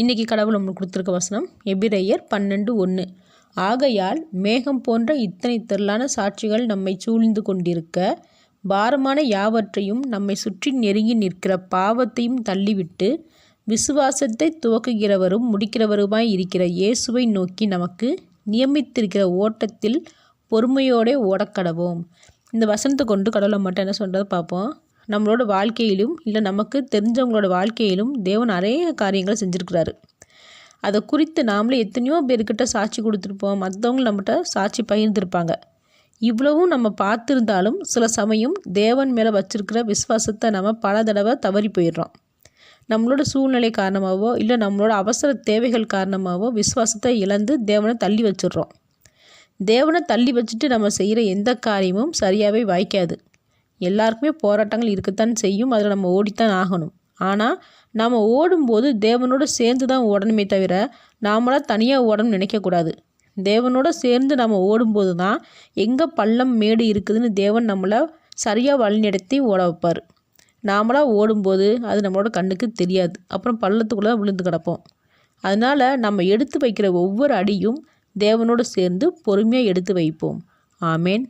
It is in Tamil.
இன்றைக்கி கடவுள் நம்மளுக்கு கொடுத்துருக்க வசனம் எபிரெயர் 12:1. ஆகையால் மேகம் போன்ற இத்தனை திரளான சாட்சிகள் நம்மை சூழ்ந்து கொண்டிருக்க, பாரமான யாவற்றையும் நம்மை சுற்றி நெருங்கி நிற்கிற பாவத்தையும் தள்ளிவிட்டு, விசுவாசத்தை துவக்குகிறவரும் முடிக்கிறவருமாய் இருக்கிற இயேசுவை நோக்கி நமக்கு நியமித்திருக்கிற ஓட்டத்தில் பொறுமையோடு ஓடக்கடவோம். இந்த வசனத்தை கொண்டு கடவுளை மட்டும் என்ன சொல்கிறத பார்ப்போம். நம்மளோட வாழ்க்கையிலும் இல்லை நமக்கு தெரிஞ்சவங்களோட வாழ்க்கையிலும் தேவன் நிறைய காரியங்களை செஞ்சுருக்கிறாரு. அதை குறித்து நாமளே எத்தனையோ பேர்கிட்ட சாட்சி கொடுத்துருப்போம். மற்றவங்க நம்மகிட்ட சாட்சி பகிர்ந்துருப்பாங்க. இவ்வளவும் நம்ம பார்த்துருந்தாலும் சில சமயம் தேவன் மேலே வச்சுருக்கிற விசுவாசத்தை நம்ம பல தடவை தவறி போயிடுறோம். நம்மளோட சூழ்நிலை காரணமாகவோ இல்லை நம்மளோட அவசர தேவைகள் காரணமாகவோ விசுவாசத்தை இழந்து தேவனை தள்ளி வச்சிடுறோம். தேவனை தள்ளி வச்சுட்டு நம்ம செய்கிற எந்த காரியமும் சரியாகவே வாய்க்காது. எல்லாருக்குமே போராட்டங்கள் இருக்கத்தான் செய்யும். அதில் நம்ம ஓடித்தான் ஆகணும். ஆனால் நாம் ஓடும்போது தேவனோடு சேர்ந்து தான் ஓடணுமே தவிர நாமளாக தனியாக ஓடணும்னு நினைக்கக்கூடாது. தேவனோடு சேர்ந்து நம்ம ஓடும்போது தான் எங்கே பள்ளம் மேடு இருக்குதுன்னு தேவன் நம்மளை சரியாக வழிநடத்தி ஓட வைப்பார். நாமளாக ஓடும்போது அது நம்மளோட கண்ணுக்கு தெரியாது. அப்புறம் பள்ளத்துக்குள்ளே விழுந்து கிடப்போம். அதனால் நம்ம எடுத்து வைக்கிற ஒவ்வொரு அடியும் தேவனோடு சேர்ந்து பொறுமையாக எடுத்து வைப்போம். ஆமேன்.